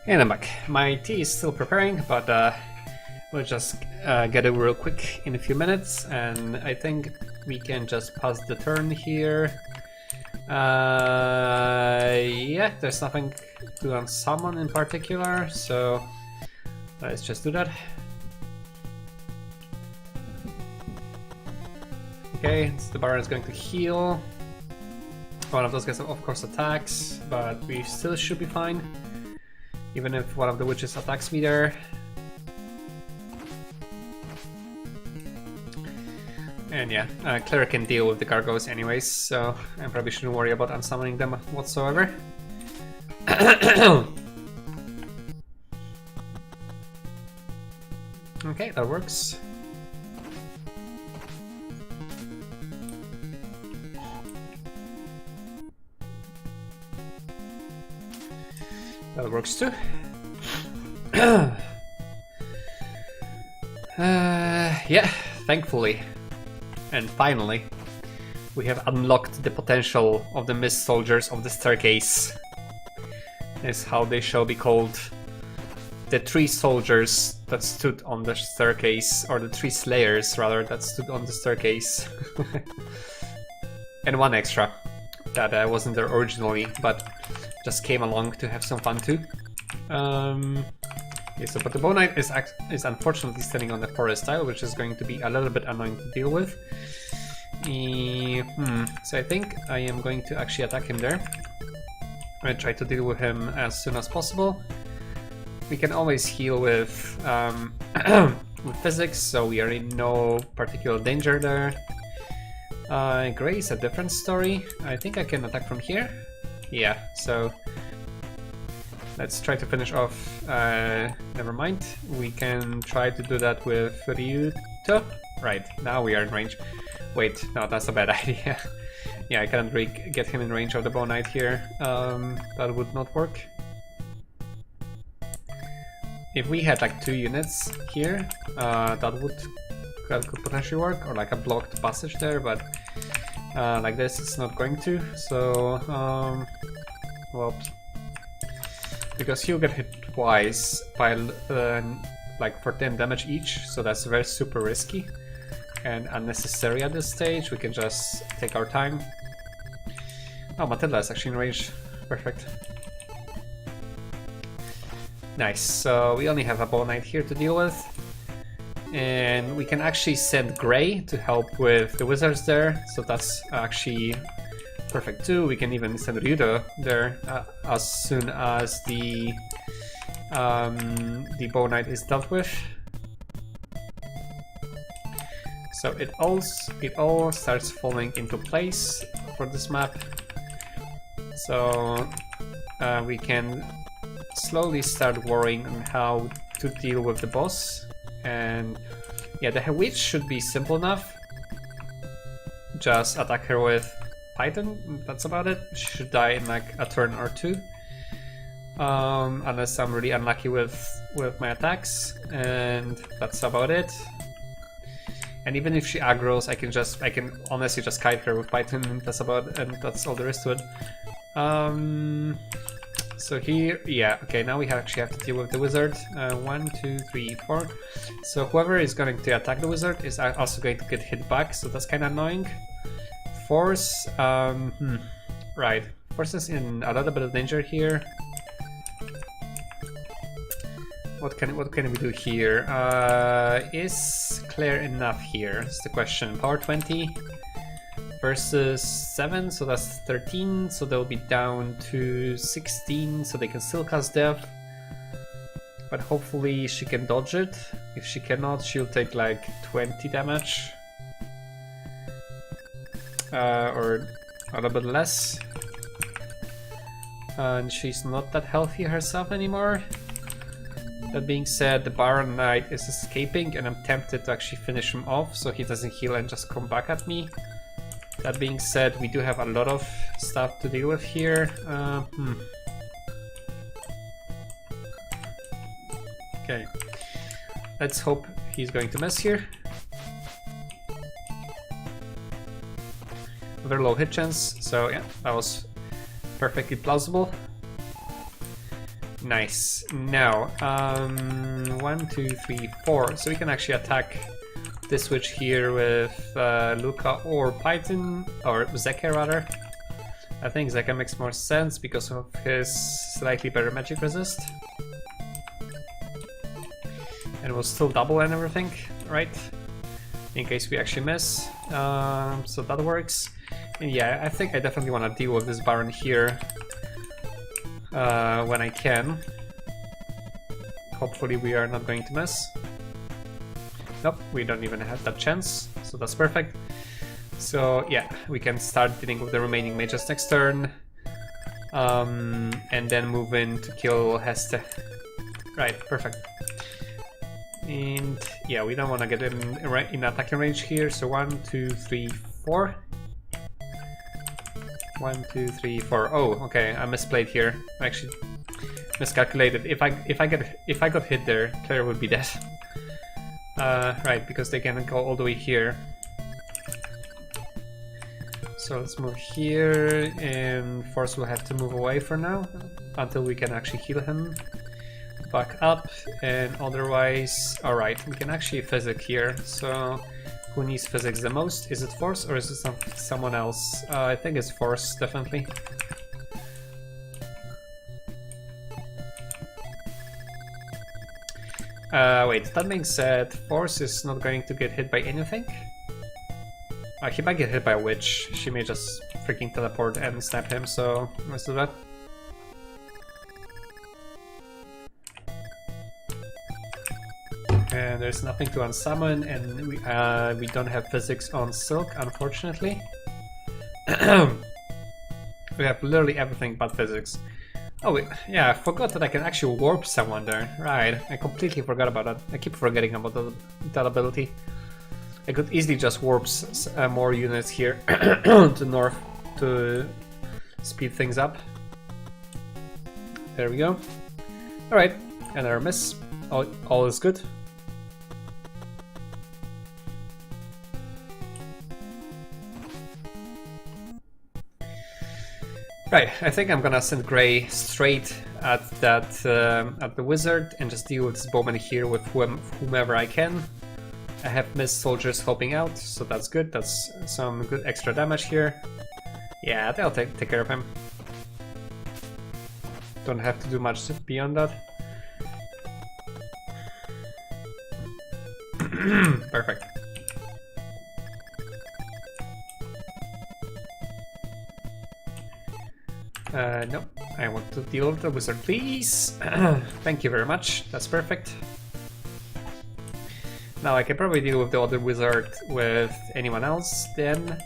And I'm back. My tea is still preparing, but we'll just get it real quick in a few minutes, and I think we can just pass the turn here. Yeah, there's nothing to unsummon in particular, so let's just do that. Okay, so the Baron is going to heal. One of those guys of course attacks, but we still should be fine. Even if one of the witches attacks me there. And yeah, Cleric can deal with the gargoyles anyways, so I probably shouldn't worry about unsummoning them whatsoever. Okay, that works. That works too. Yeah, thankfully. And finally, we have unlocked the potential of the Mist Soldiers of the Staircase. Is how they shall be called. The 3 soldiers that stood on the staircase, or the 3 slayers rather, that stood on the staircase. And 1 extra that wasn't there originally, but just came along to have some fun too. Yeah, so, but the Bow Knight is unfortunately standing on the forest tile, which is going to be a little bit annoying to deal with. So I think I am going to actually attack him there. I'm gonna try to deal with him as soon as possible. We can always heal with with physics, so we are in no particular danger there. Grey is a different story. I think I can attack from here. Yeah, so let's try to finish off. Never mind. We can try to do that with Ryuto. Right, now we are in range. Wait, no, that's a bad idea. Yeah, I cannot really get him in range of the Bow Knight here. That would not work. If we had like 2 units here, that could potentially work, or like a blocked passage there, but like this it's not going to, so well, because he'll get hit twice by like for 10 damage each, so that's very super risky and unnecessary at this stage. We can just take our time. Oh, Matilda is actually in range. Perfect. Nice, so we only have a Bow Knight here to deal with. And we can actually send Grey to help with the wizards there, so that's actually perfect too. We can even send Ryudo there as soon as the Bow Knight is dealt with. So it all starts falling into place for this map. So we can slowly start worrying on how to deal with the boss. And yeah, the witch should be simple enough. Just attack her with Python, that's about it. She should die in like a turn or 2. Unless I'm really unlucky with my attacks, and that's about it. And even if she aggroes, I can honestly just kite her with Python, and that's all there is to it. So here, yeah, okay, now we actually have to deal with the wizard. 1, 2, 3, 4. So whoever is going to attack the wizard is also going to get hit back, so that's kind of annoying. Force, right. Force is in a little bit of danger here. What can we do here? Is Claire enough here? Is the question. Power 20 versus 7, so that's 13, so they'll be down to 16, so they can still cast Death. But hopefully she can dodge it. If she cannot, she'll take like 20 damage. Or a little bit less. And she's not that healthy herself anymore. That being said, the Baron Knight is escaping, and I'm tempted to actually finish him off so he doesn't heal and just come back at me. That being said, we do have a lot of stuff to deal with here. Okay, let's hope he's going to miss here. Very low hit chance, so yeah, that was perfectly plausible. Nice. Now, 1, 2, 3, 4. So we can actually attack this switch here with Luca or Python, or Zeka rather. I think Zeka makes more sense because of his slightly better magic resist. And we'll still double and everything, right? In case we actually miss. So that works. And yeah, I think I definitely want to deal with this Baron here when I can. Hopefully we are not going to miss. Nope, we don't even have that chance, so that's perfect. So yeah, we can start dealing with the remaining mages next turn. And then move in to kill Heste. Right, perfect. And yeah, we don't want to get in attacking range here, so 1, 2, 3, 4. 1, 2, 3, 4. Oh, okay, I misplayed here. I actually miscalculated. If I got hit there, Claire would be dead. Right, because they can go all the way here. So let's move here, and Force will have to move away for now until we can actually heal him. Back up, and otherwise, alright, we can actually physic here. So who needs physics the most? Is it Force or is it someone else? I think it's Force, definitely. Wait, that being said, Force is not going to get hit by anything. He might get hit by a witch. She may just freaking teleport and snap him, so let's do that. And there's nothing to unsummon, and we don't have physics on Silk, unfortunately. We have literally everything but physics. Oh, yeah, I forgot that I can actually warp someone there. Right, I completely forgot about that. I keep forgetting about that ability. I could easily just warp more units here to north to speed things up. There we go. Alright, another miss. All is good. Right, I think I'm gonna send Grey straight at that at the wizard and just deal with this bowman here with whomever I can. I have missed soldiers helping out, so that's good. That's some good extra damage here. Yeah, they'll take care of him. Don't have to do much beyond that. Perfect. No, I want to deal with the wizard, please. Thank you very much. That's perfect. Now I can probably deal with the other wizard with anyone else then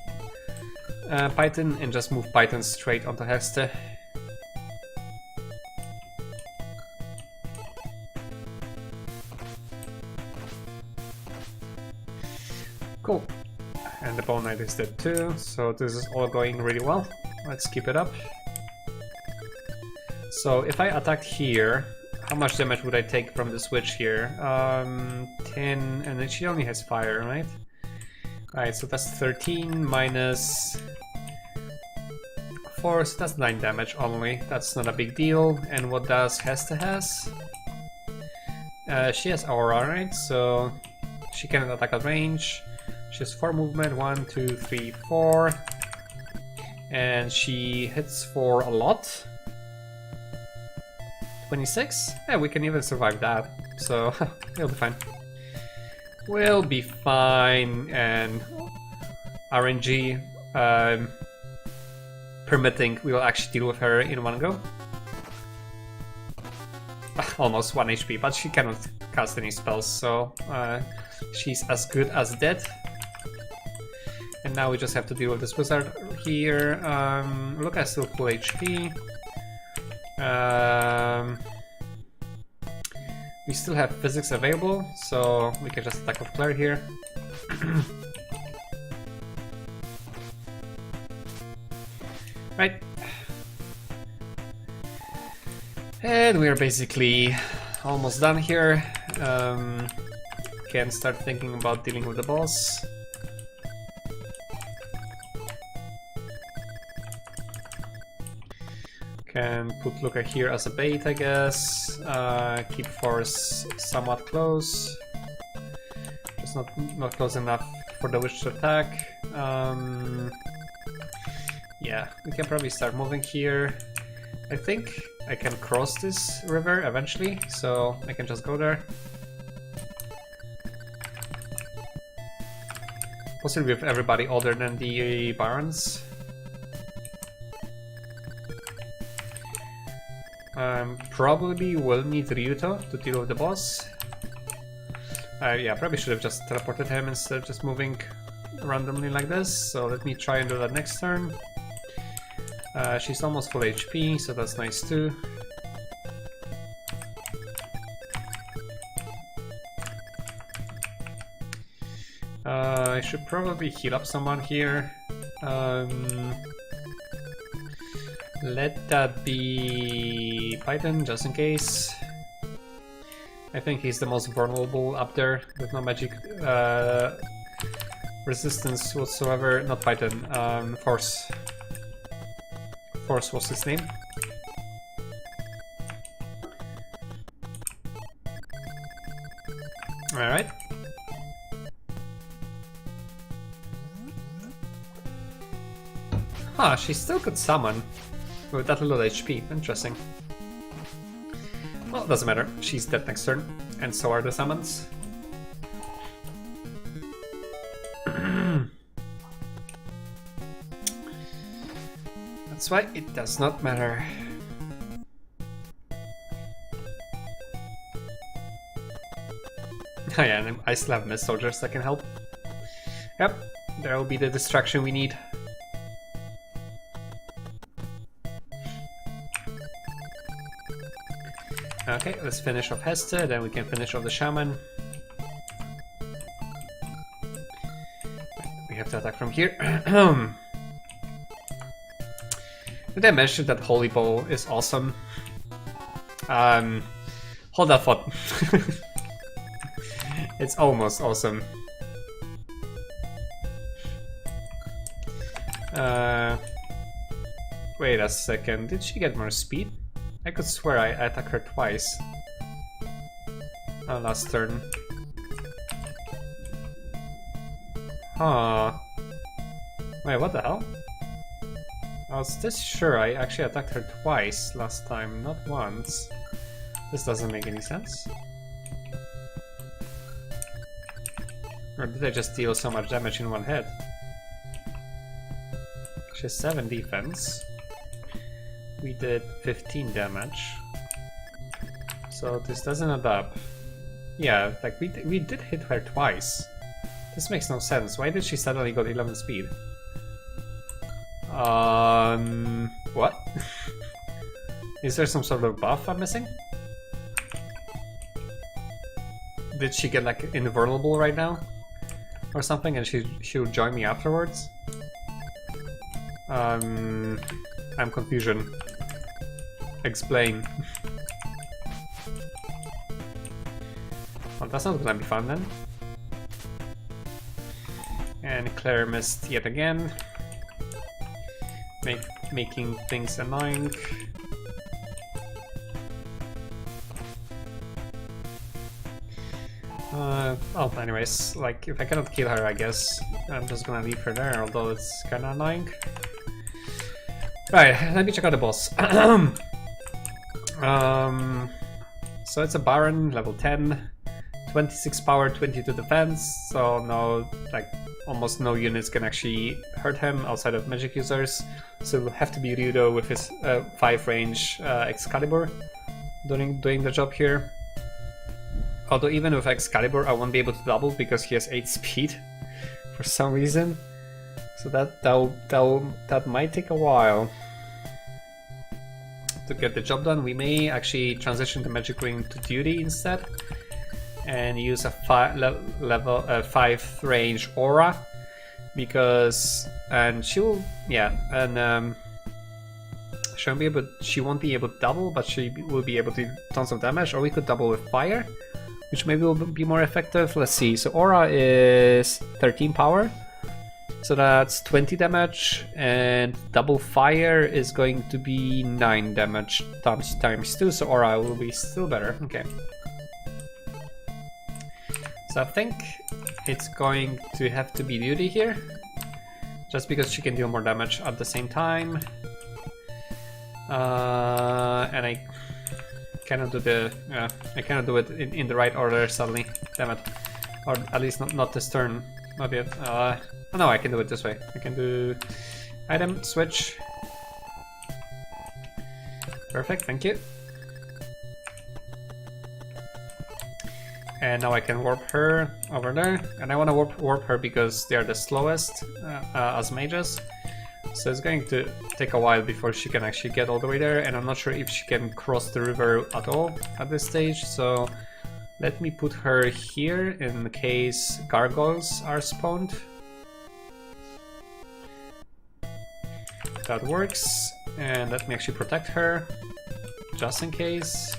Python, and just move Python straight onto Heste. Cool. And the Bone Knight is dead too, so this is all going really well. Let's keep it up. So if I attack here, how much damage would I take from the switch here? 10, and then she only has fire, right? Alright, so that's 13 minus 4, so that's 9 damage only. That's not a big deal. And what does Heste has? She has aura, right? So she can attack at range. She has 4 movement, 1, 2, 3, 4. And she hits for a lot. 26? Yeah, we can even survive that, so we'll be fine. We'll be fine, and RNG permitting, we will actually deal with her in one go. Almost 1 HP, but she cannot cast any spells, so she's as good as dead. And now we just have to deal with this wizard here. Look, I still full HP. We still have physics available, so we can just attack with Claire here. Right. And we are basically almost done here. Can start thinking about dealing with the boss. Can put Luca here as a bait, I guess. Keep force somewhat close. Just not close enough for the witch to attack. Yeah, we can probably start moving here. I think I can cross this river eventually, so I can just go there. Possibly with everybody other than the barons. Probably will need Ryuto to deal with the boss. Yeah, probably should have just teleported him instead of just moving randomly like this. So let me try and do that next turn. She's almost full HP, so that's nice too. I should probably heal up someone here. Let that be Python, just in case. I think he's the most vulnerable up there, with no magic resistance whatsoever. Not Python, Force. Force was his name. Alright. Huh, she still could summon with that little HP. Interesting. Well, doesn't matter. She's dead next turn, and so are the summons. That's why it does not matter. Oh yeah, and I still have Mist Soldiers that can help. Yep, there will be the distraction we need. Okay, let's finish off Hester, then we can finish off the Shaman. We have to attack from here. Did I mention that Holy Bow is awesome? Hold that thought. It's almost awesome. Wait a second, did she get more speed? I could swear I attacked her twice. Last turn. Huh. Wait, what the hell? I was this sure I actually attacked her twice last time, not once. This doesn't make any sense. Or did I just deal so much damage in one hit? She has 7 defense. We did 15 damage. So this doesn't add up. Yeah, like we did hit her twice. This makes no sense. Why did she suddenly got 11 speed? What? Is there some sort of buff I'm missing? Did she get like invulnerable right now? Or something, and she'll join me afterwards? I'm confusion. Explain. Well, that's not gonna be fun then. And Claire missed yet again. Making things annoying. Oh, anyways, like, if I cannot kill her, I guess I'm just gonna leave her there, although it's kinda annoying. Right, let me check out the boss. So it's a Baron, level 10, 26 power, 22 defense, so no, like, almost no units can actually hurt him outside of magic users. So it'll have to be Ryudo with his 5 range Excalibur doing the job here. Although even with Excalibur I won't be able to double because he has 8 speed for some reason. So that might take a while to get the job done. We may actually transition the Magic Ring to Duty instead and use a 5 range Aura, because she won't be able to double, but she will be able to do tons of damage. Or we could double with Fire, which maybe will be more effective. Let's see. So Aura is 13 power, So that's 20 damage, and double fire is going to be 9 damage times 2, so aura will be still better. Okay. So I think it's going to have to be duty here, just because she can deal more damage at the same time. And I cannot do it in the right order suddenly. Damn it. Or at least not this turn. Not yet. Oh no, I can do it this way. I can do item, switch. Perfect, thank you. And now I can warp her over there. And I want to warp her because they are the slowest as mages. So it's going to take a while before she can actually get all the way there. And I'm not sure if she can cross the river at all at this stage. So let me put her here in case gargoyles are spawned. That works. And let me actually protect her, just in case.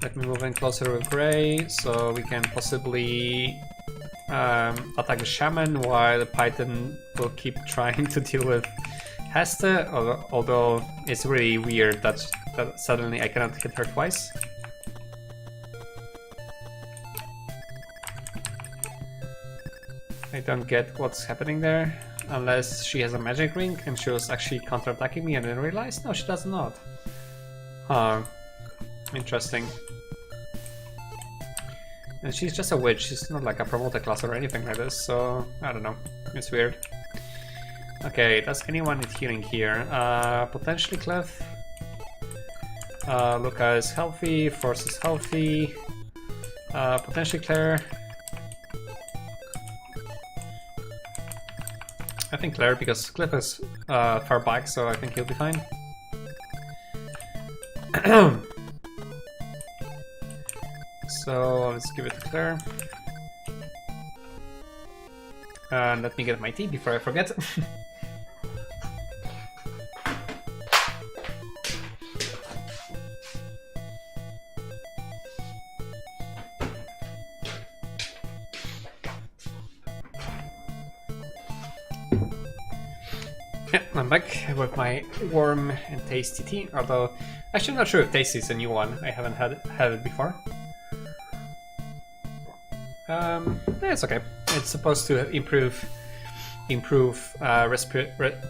Let me move in closer with Grey, so we can possibly attack the Shaman while Python will keep trying to deal with Heste, although it's really weird that suddenly I cannot hit her twice. I don't get what's happening there, unless she has a magic ring and she was actually counter-attacking me and then realized, no, she does not. Huh. Interesting. And she's just a witch, she's not like a promoted class or anything like this, so I don't know. It's weird. Okay, does anyone need healing here? Potentially Clef. Luca is healthy, Force is healthy. Potentially Claire. I think Claire, because Cliff is far back, so I think he'll be fine. So let's give it to Claire. And let me get my tea before I forget. Yeah, I'm back with my warm and tasty tea, although actually I'm not sure if tasty is a new one. I haven't had it before. Yeah, it's okay. It's supposed to improve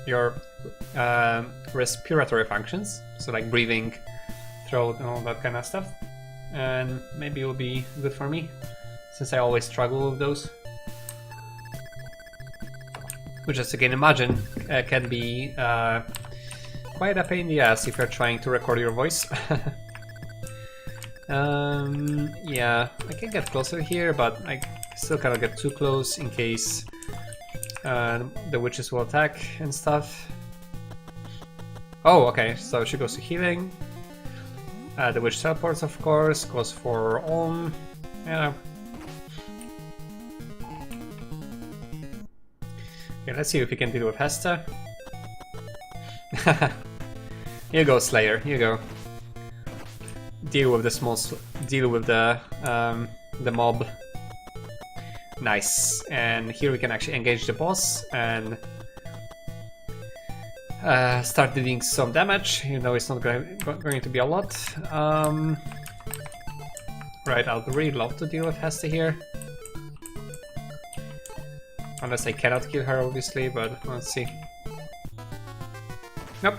your respiratory functions, so like breathing, throat, and all that kind of stuff. And maybe it will be good for me, since I always struggle with those. Which, as you can imagine, can be quite a pain in the ass if you're trying to record your voice. Yeah, I can get closer here, but I still cannot get too close in case the witches will attack and stuff. Oh, okay, so she goes to healing. The witch teleports, of course, goes for Olm. Yeah. Okay, let's see if we can deal with Heste. Here you go, Slayer. Here you go. Deal with the mob. Nice. And here we can actually engage the boss and start dealing some damage. You know, it's not going to be a lot. Right, I'd really love to deal with Heste here. Unless I cannot kill her, obviously, but let's see. Nope.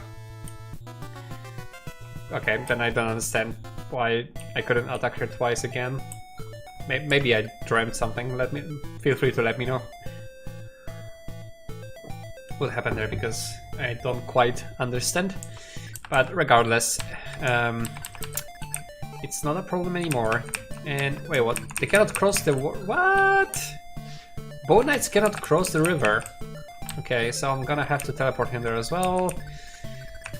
Okay, then I don't understand why I couldn't attack her twice again. Maybe I dreamt something. Feel free to let me know what happened there, because I don't quite understand. But regardless, it's not a problem anymore. And wait, what? They cannot cross the what? Bow Knights cannot cross the river. Okay, so I'm gonna have to teleport him there as well.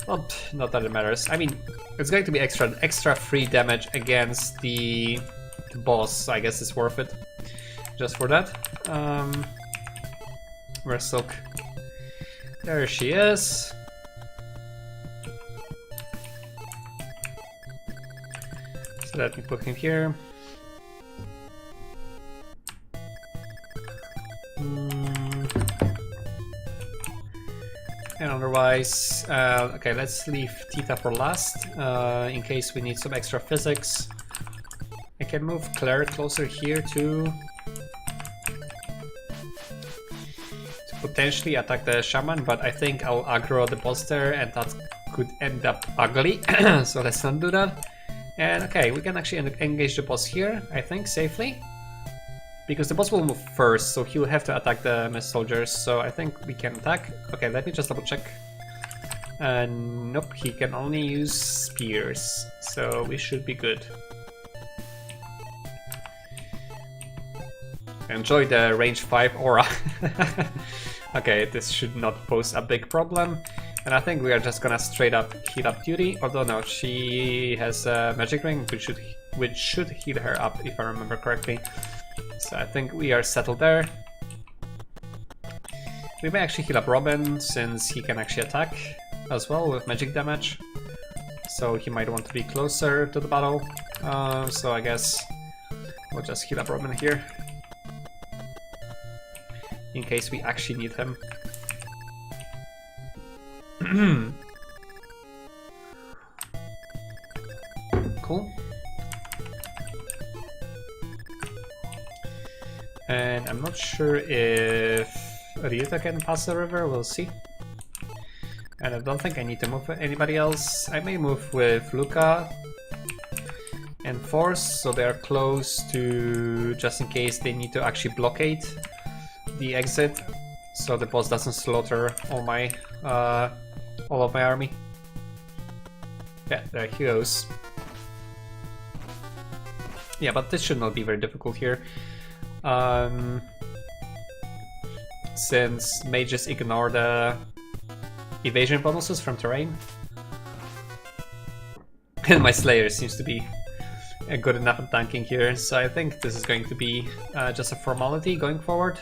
Not that it matters. I mean, it's going to be extra free damage against the boss, so I guess it's worth it. Just for that. Where's Silk? There she is. So let me put him here. And otherwise, okay, let's leave Tita for last, in case we need some extra physics. I can move Claire closer here too. To potentially attack the shaman, but I think I'll aggro the boss there and that could end up ugly, so let's not do that. And okay, we can actually engage the boss here, I think, safely. Because the boss will move first, so he'll have to attack the mist soldiers, so I think we can attack. Okay, let me just double check. Nope, he can only use spears, so we should be good. Enjoy the range 5 aura. Okay, this should not pose a big problem. And I think we are just gonna straight up heal up Duty, although no, she has a magic ring, which should heal her up if I remember correctly. So I think we are settled there. We may actually heal up Robin, since he can actually attack as well with magic damage. So he might want to be closer to the battle. So I guess we'll just heal up Robin here. In case we actually need him. Cool. And I'm not sure if Ryuta can pass the river, we'll see. And I don't think I need to move with anybody else. I may move with Luca and Force, so they're close to, just in case they need to actually blockade the exit, so the boss doesn't slaughter all of my army. Yeah, there he goes. Yeah, but this should not be very difficult here. Since mages ignore the evasion bonuses from terrain. And my Slayer seems to be good enough at tanking here, so I think this is going to be just a formality going forward.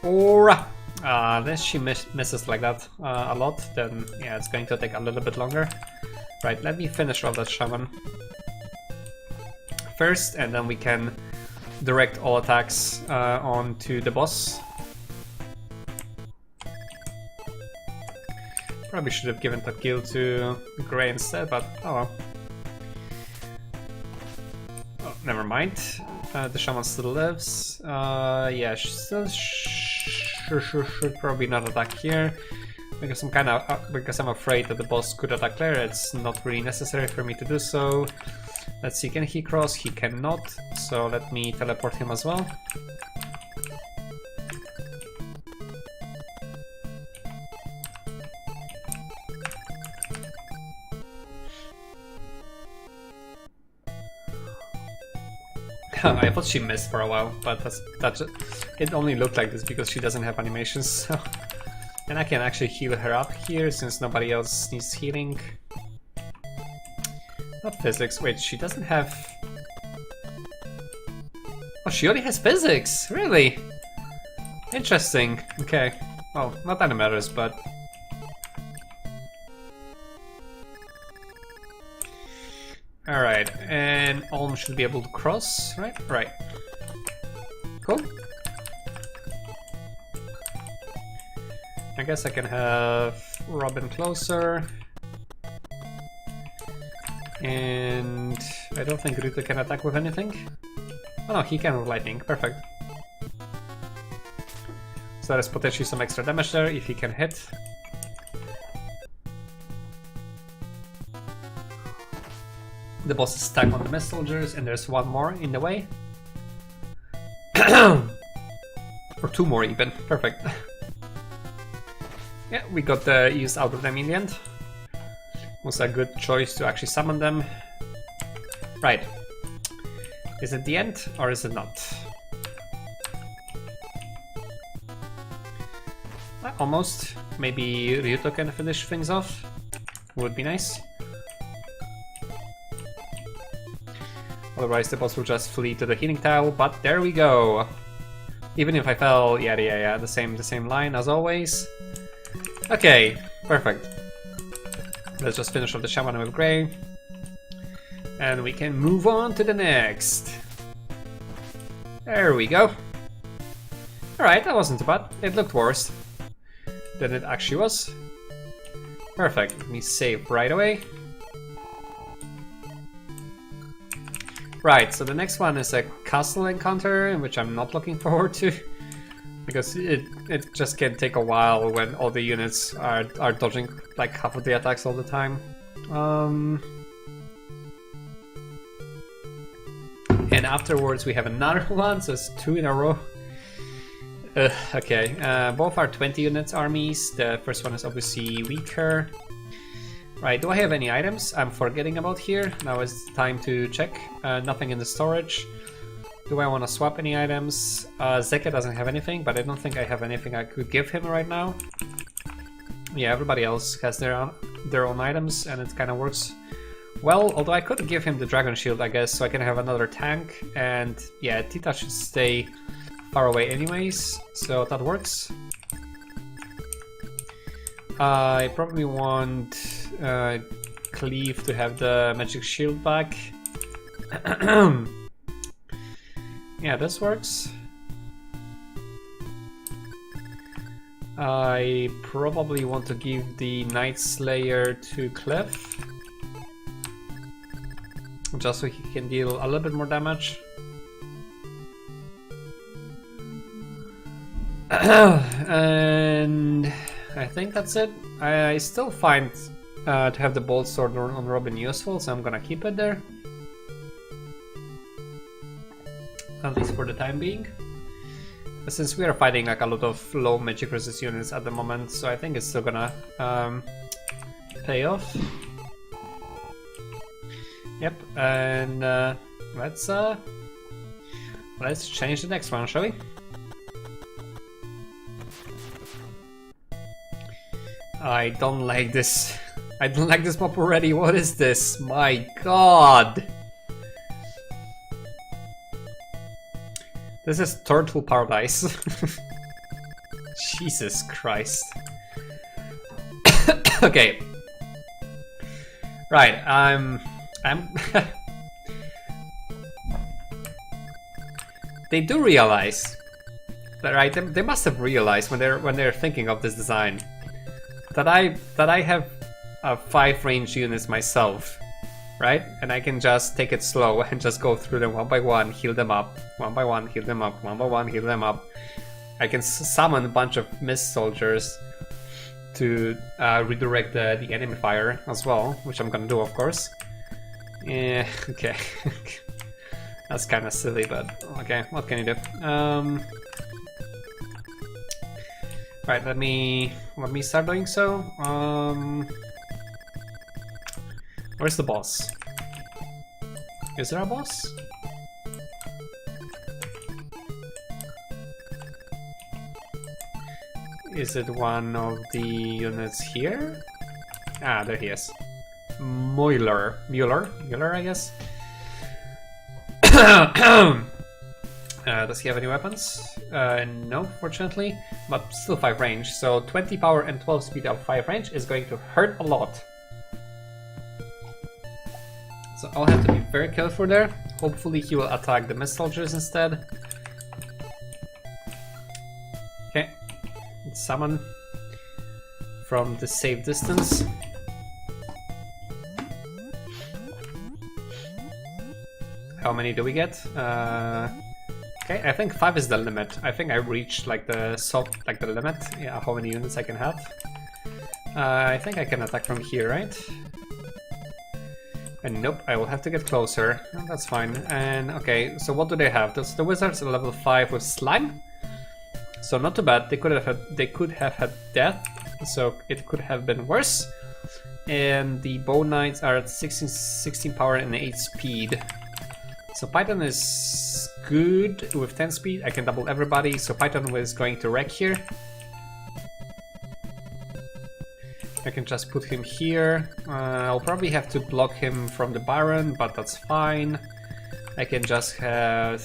Ora! Unless she misses like that a lot, then yeah, it's going to take a little bit longer. Right, let me finish off that shaman first, and then we can direct all attacks onto the boss. Probably should have given that kill to Grey instead, but oh well. Oh, never mind. The shaman still lives. Yeah, she still should probably not attack here. Because I'm afraid that the boss could attack Claire. It's not really necessary for me to do so. Let's see, can he cross? He cannot, so let me teleport him as well. I thought she missed for a while, but it only looked like this because she doesn't have animations, so... And I can actually heal her up here, since nobody else needs healing. Not physics, wait, she doesn't have... Oh, she only has physics, really? Interesting, okay. Well, not that it matters, but... Alright, and Olm should be able to cross, right? Right. Cool. I guess I can have Robin closer. And I don't think Ruta can attack with anything. Oh no, he can with lightning, perfect. So there's potentially some extra damage there if he can hit. The boss is stuck on the mist soldiers, and there's one more in the way. Or two more even, perfect. Yeah, we got the use out of them in the end. Was a good choice to actually summon them. Right. Is it the end or is it not? Almost. Maybe Ryuto can finish things off. Would be nice. Otherwise the boss will just flee to the healing tile, but there we go. Even if I fell, yeah, the same line as always. Okay, perfect. Let's just finish off the shaman with Grey. And we can move on to the next. There we go. Alright, that wasn't too bad. It looked worse than it actually was. Perfect. Let me save right away. Right, so the next one is a castle encounter, which I'm not looking forward to. Because it just can take a while when all the units are dodging like half of the attacks all the time. And afterwards we have another one, so it's 2 in a row. Okay, both are 20 units armies. The first one is obviously weaker. Right, do I have any items I'm forgetting about here? Now is the time to check. Nothing in the storage. Do I want to swap any items? Zeka doesn't have anything, but I don't think I have anything I could give him right now. Yeah, everybody else has their own items, and it kind of works well. Although I could give him the Dragon Shield, I guess, so I can have another tank. And yeah, Tita should stay far away anyways, so that works. I probably want Cleave to have the magic shield back. Yeah, this works. I probably want to give the Night Slayer to Cliff, just so he can deal a little bit more damage. And I think that's it. I still find to have the Bolt Sword on Robin useful, so I'm gonna keep it there. At least for the time being. Since we are fighting like a lot of low magic resist units at the moment, so I think it's still gonna pay off. Yep, and let's change the next one, shall we? I don't like this. I don't like this map already. What is this? My god! This is Turtle Paradise. Jesus Christ. Okay. Right, I'm They do realize that, right? They must have realized when they're thinking of this design that I have 5 range units myself, right? And I can just take it slow and just go through them one by one, heal them up, one by one, heal them up, one by one, heal them up. I can summon a bunch of mist soldiers to redirect the enemy fire as well, which I'm gonna do, of course. Yeah, okay. That's kind of silly, but okay, what can you do? Right, let me start doing so. Where's the boss? Is there a boss? Is it one of the units here? Ah, there he is. Mueller, I guess. Does he have any weapons? No, fortunately, but still 5 range. So 20 power and 12 speed of 5 range is going to hurt a lot. So I'll have to be very careful there. Hopefully he will attack the mist soldiers instead. Okay, let's summon from the safe distance. How many do we get? Okay, I think 5 is the limit. I think I reached like the limit. Yeah, how many units I can have. I think I can attack from here, right? And nope, I will have to get closer. Oh, that's fine. And okay, so what do they have? The wizards are level 5 with slime. So not too bad. They could have had death, so it could have been worse. And the bow knights are at 16 power and 8 speed. So Python is good with 10 speed. I can double everybody. So Python was going to wreck here. I can just put him here. I'll probably have to block him from the Baron, but that's fine. I can just have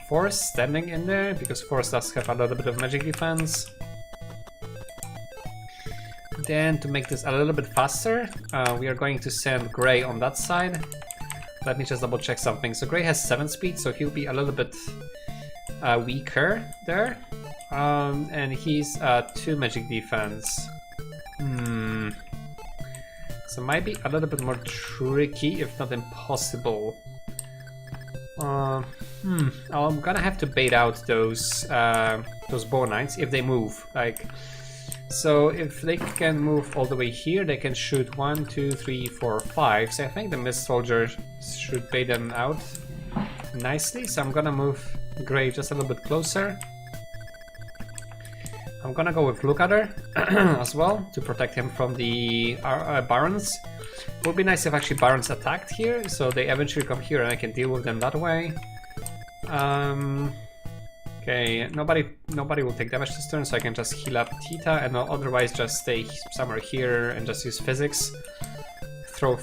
Force standing in there, because Force does have a little bit of magic defense. Then, to make this a little bit faster, we are going to send Grey on that side. let me just double check something. So Gray has 7 speed, so he'll be a little bit weaker there. And he's 2 magic defense. So it might be a little bit more tricky, if not impossible. I'm gonna have to bait out those bow knights if they move. Like, so if they can move all the way here, they can shoot 1, 2, 3, 4, 5. So I think the mist soldier should bait them out nicely. So I'm gonna move Gray just a little bit closer. I'm gonna go with Blue Cutter as well to protect him from the Barons. It would be nice if actually Barons attacked here, so they eventually come here and I can deal with them that way. Okay, nobody will take damage this turn, so I can just heal up Tita and I'll otherwise just stay somewhere here and just use physics. Throw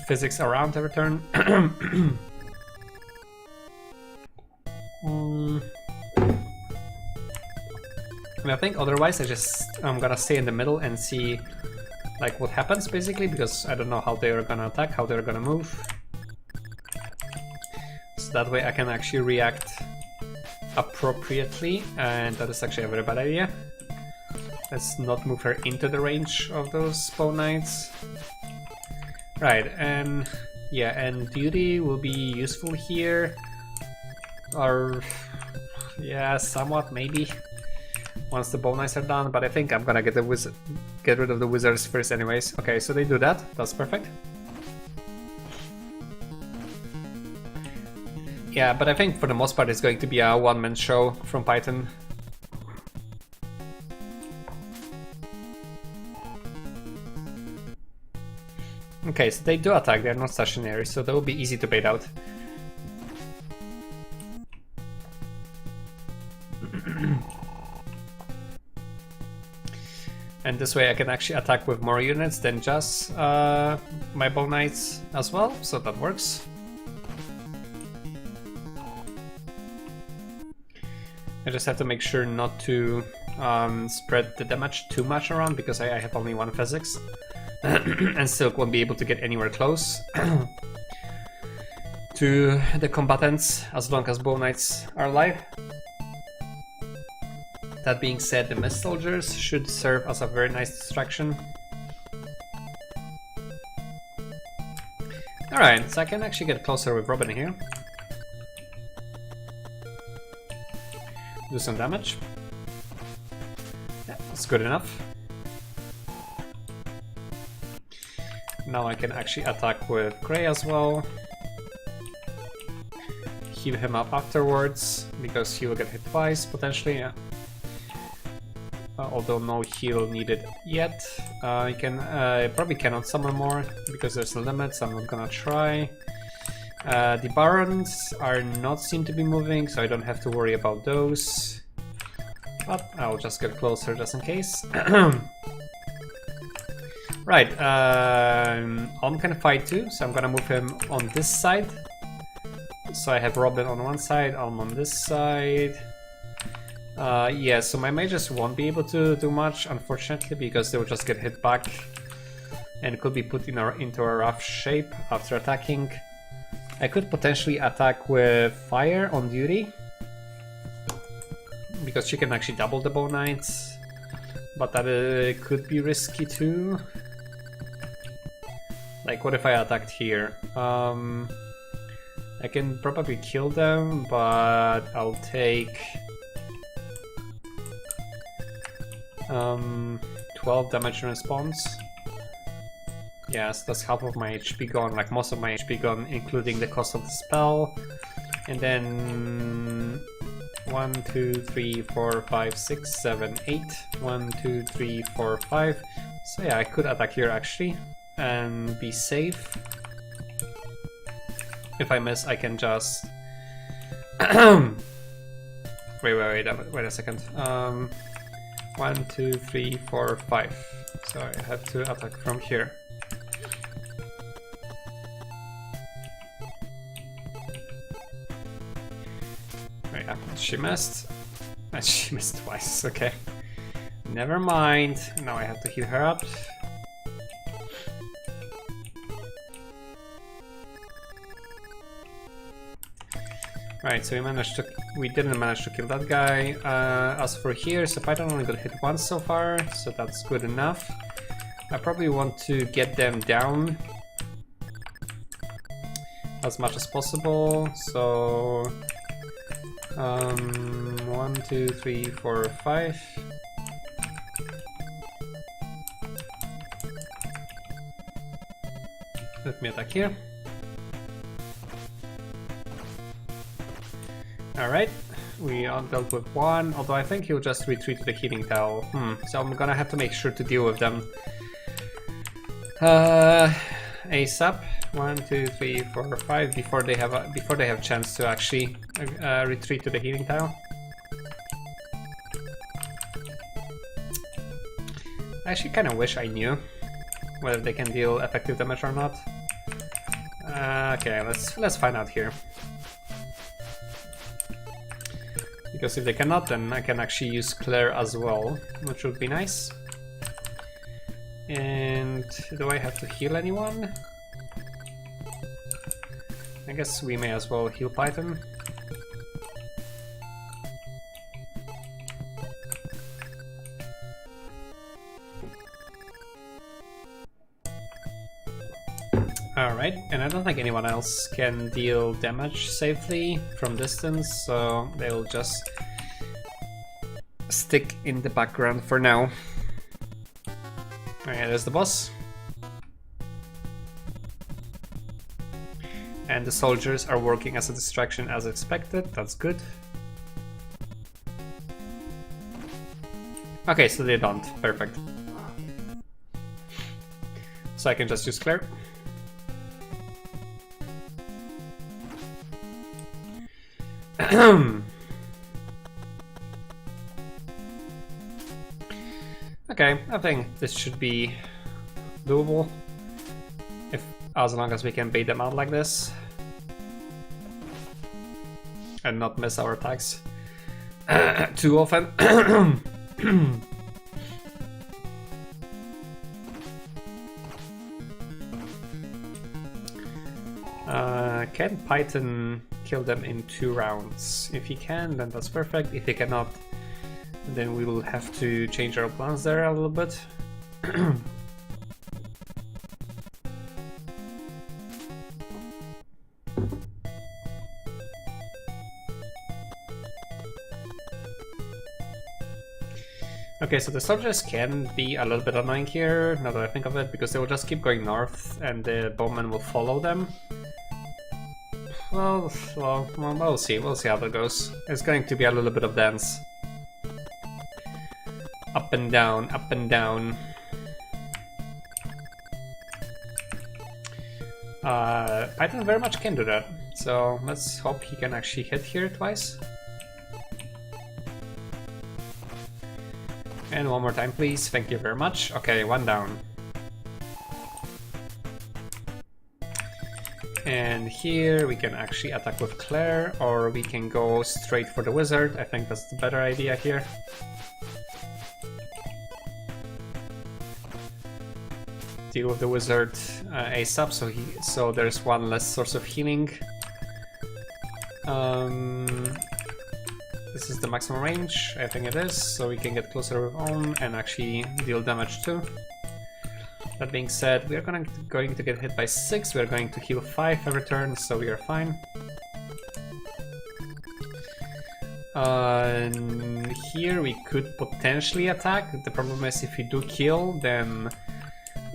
physics around every turn. And I think otherwise I'm gonna stay in the middle and see like what happens basically, because I don't know how they are gonna attack, how they're gonna move. So that way I can actually react appropriately, and that is actually a very bad idea. Let's not move her into the range of those bow knights. Right, and yeah, and duty will be useful here. Or yeah, somewhat maybe. Once the bow knights are done, but I think I'm gonna get rid of the wizards first anyways. Okay, so they do that. That's perfect. Yeah, but I think for the most part it's going to be a one-man show from Python. Okay, so they do attack. They're not stationary, so that will be easy to bait out. And this way I can actually attack with more units than just my bow knights as well, so that works. I just have to make sure not to spread the damage too much around, because I have only 1 physics and still won't be able to get anywhere close to the combatants as long as bow knights are alive. That being said, the mist soldiers should serve as a very nice distraction. Alright, so I can actually get closer with Robin here. Do some damage. Yeah, that's good enough. Now I can actually attack with Grey as well. Heal him up afterwards, because he will get hit twice, potentially, yeah. Although no heal needed yet. I probably cannot summon more because there's a limit, so I'm not gonna try. The Barons are not seen to be moving, so I don't have to worry about those. But I'll just get closer just in case. Right, Olm can fight too, so I'm gonna move him on this side. So I have Robin on one side, Olm on this side. Yeah, so my mages won't be able to do much, unfortunately, because they will just get hit back and could be put into a rough shape after attacking. I could potentially attack with Fire on duty, because she can actually double the bow knights, but that could be risky too. Like, what if I attacked here? I can probably kill them, but I'll take 12 damage in response. Yes, that's half of my HP gone, like most of my HP gone, including the cost of the spell. And then 1, 2, 3, 4, 5, 6, 7, 8. 1, 2, 3, 4, 5. So yeah, I could attack here actually and be safe. If I miss, I can just wait a second. 1, 2, 3, 4, 5. So I have to attack from here. Yeah, she missed. And she missed twice, okay. Never mind. Now I have to heal her up. Right, so we didn't manage to kill that guy. As for here, so Python only got hit once so far, so that's good enough. I probably want to get them down as much as possible. So 1, 2, 3, 4, 5. Let me attack here. Alright, we are dealt with one, although I think he'll just retreat to the healing towel. So I'm gonna have to make sure to deal with them ASAP. 1, 2, 3, 4, 5 before they have chance to actually retreat to the healing tile. I actually kind of wish I knew whether they can deal effective damage or not. Okay, let's find out here. Because if they cannot, then I can actually use Claire as well, which would be nice. And do I have to heal anyone? I guess we may as well heal Python. Alright, and I don't think anyone else can deal damage safely from distance, so they'll just stick in the background for now. Alright, there's the boss. And the soldiers are working as a distraction as expected, that's good. Okay, so they don't, perfect. So I can just use Claire. Okay, I think this should be doable, as long as we can bait them out like this and not miss our attacks too often. Can Python kill them in 2 rounds? If he can, then that's perfect. If he cannot, then we will have to change our plans there a little bit. Okay, so the soldiers can be a little bit annoying here, now that I think of it, because they will just keep going north and the bowmen will follow them. Well, we'll see how that goes. It's going to be a little bit of dance. Up and down, up and down. Python very much can do that, so let's hope he can actually hit here twice. And one more time, please. Thank you very much. Okay, 1 down. And here we can actually attack with Claire, or we can go straight for the wizard. I think that's the better idea here. Deal with the wizard ASAP, so there's one less source of healing. This is the maximum range, I think it is, so we can get closer with Own and actually deal damage too. That being said, we are going to get hit by 6, we are going to heal 5 every turn, so we are fine. Here we could potentially attack. The problem is if we do kill, then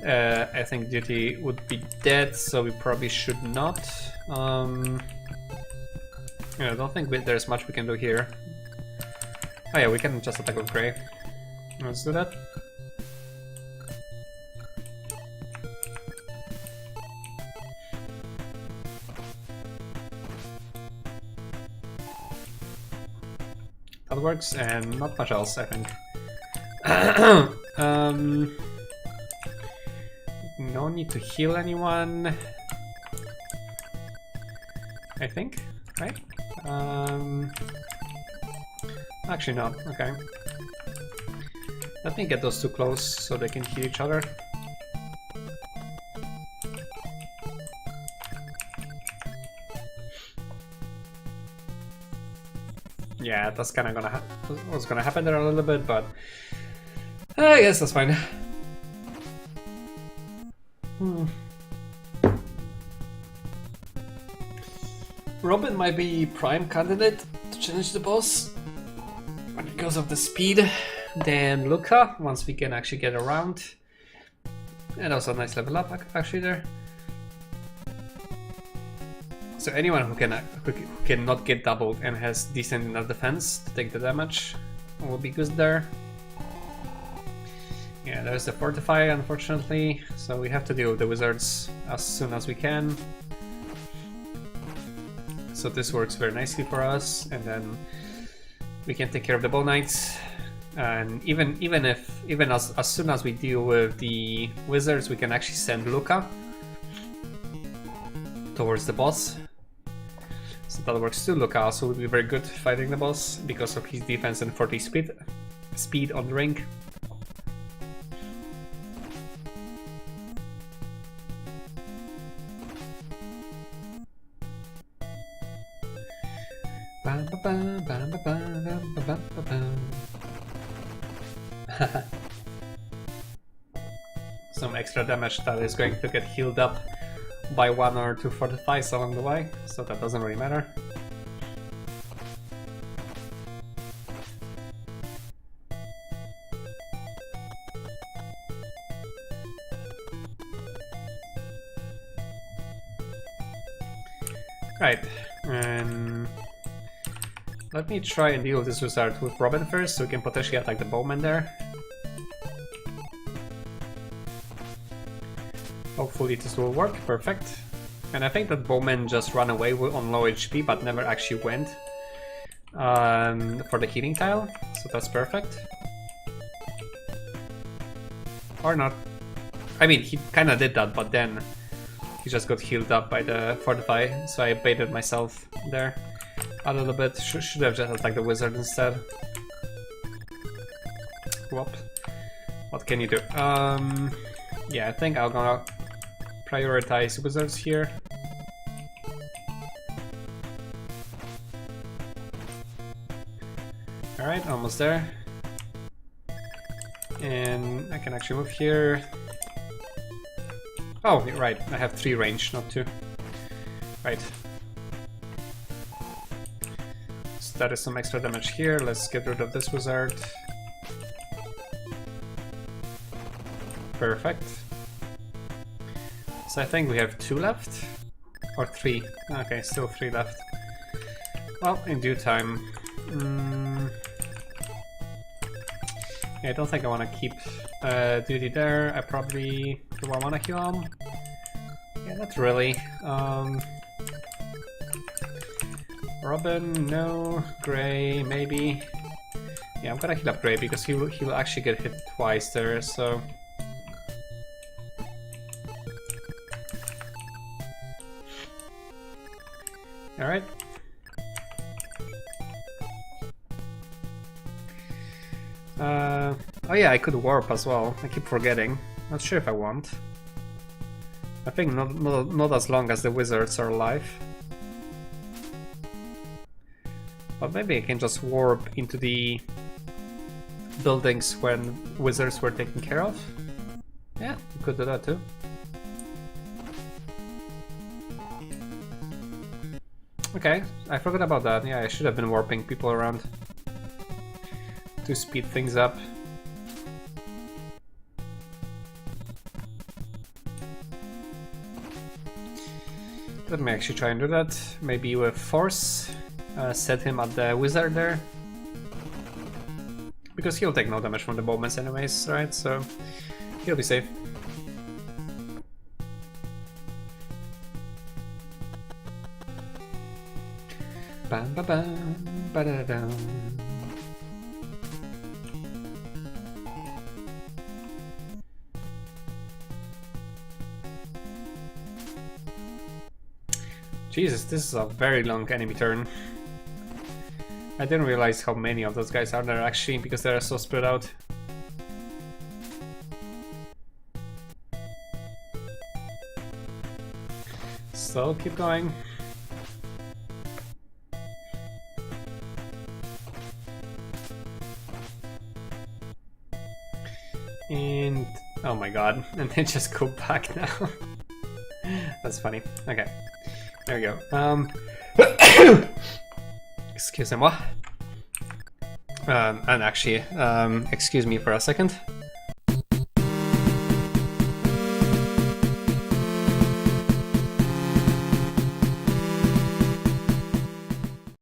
I think Duty would be dead, so we probably should not. I don't think there's much we can do here. Oh yeah, we can just attack with Grey. Let's do that. That works, and not much else, I think. No need to heal anyone, I think, right? Actually not, okay. Let me get those two close so they can heal each other. Yeah, that's kind of what's gonna happen there a little bit, but I guess that's fine. Robin might be prime candidate to challenge the boss because of the speed. Then Luca, once we can actually get around, and also a nice level up actually there. So anyone who cannot get doubled and has decent enough defense to take the damage will be good there. Yeah, there's the fortify, unfortunately, so we have to deal with the wizards as soon as we can. So this works very nicely for us, and then we can take care of the bow knights. And even as soon as we deal with the wizards, we can actually send Luca towards the boss. So that works too. Luca also will be very good fighting the boss because of his defense and 40 speed on the ring. Some extra damage that is going to get healed up by 1 or 2 fortifies along the way, so that doesn't really matter. Right, and let me try and deal with this wizard with Robin first, so we can potentially attack the bowman there. Hopefully this will work, perfect. And I think that bowman just ran away on low HP, but never actually went for the healing tile, so that's perfect. Or not. I mean, he kinda did that, but then he just got healed up by the fortify, so I baited myself there a little bit. Should have just attacked the wizard instead. Whoop. What can you do? Yeah, I think I'm gonna prioritize wizards here. Alright, almost there. And I can actually move here. Oh, right, I have 3 range, not 2. Right. So that is some extra damage here. Let's get rid of this wizard. Perfect. So I think we have 2 left, or 3. Okay, still 3 left. Well, in due time. Yeah, I don't think I want to keep duty there. I probably do. I want to heal him. Yeah, not really. Robin, no. Gray, maybe. Yeah, I'm gonna heal up Gray because he'll actually get hit twice there. So. Alright. Oh yeah, I could warp as well. I keep forgetting. Not sure if I want. I think not as long as the wizards are alive. But maybe I can just warp into the buildings when wizards were taken care of. Yeah, we could do that too. Okay, I forgot about that. Yeah, I should have been warping people around to speed things up. Let me actually try and do that. Maybe with force, set him at the wizard there. Because he'll take no damage from the bowmen anyways, right? So he'll be safe. Bam ba bam ba da dum. Jesus, this is a very long enemy turn. I didn't realize how many of those guys are there actually, because they're so spread out. So keep going. And oh my god, and they just go back now. That's funny. Okay, there we go. Excuse-moi. And actually, excuse me for a second.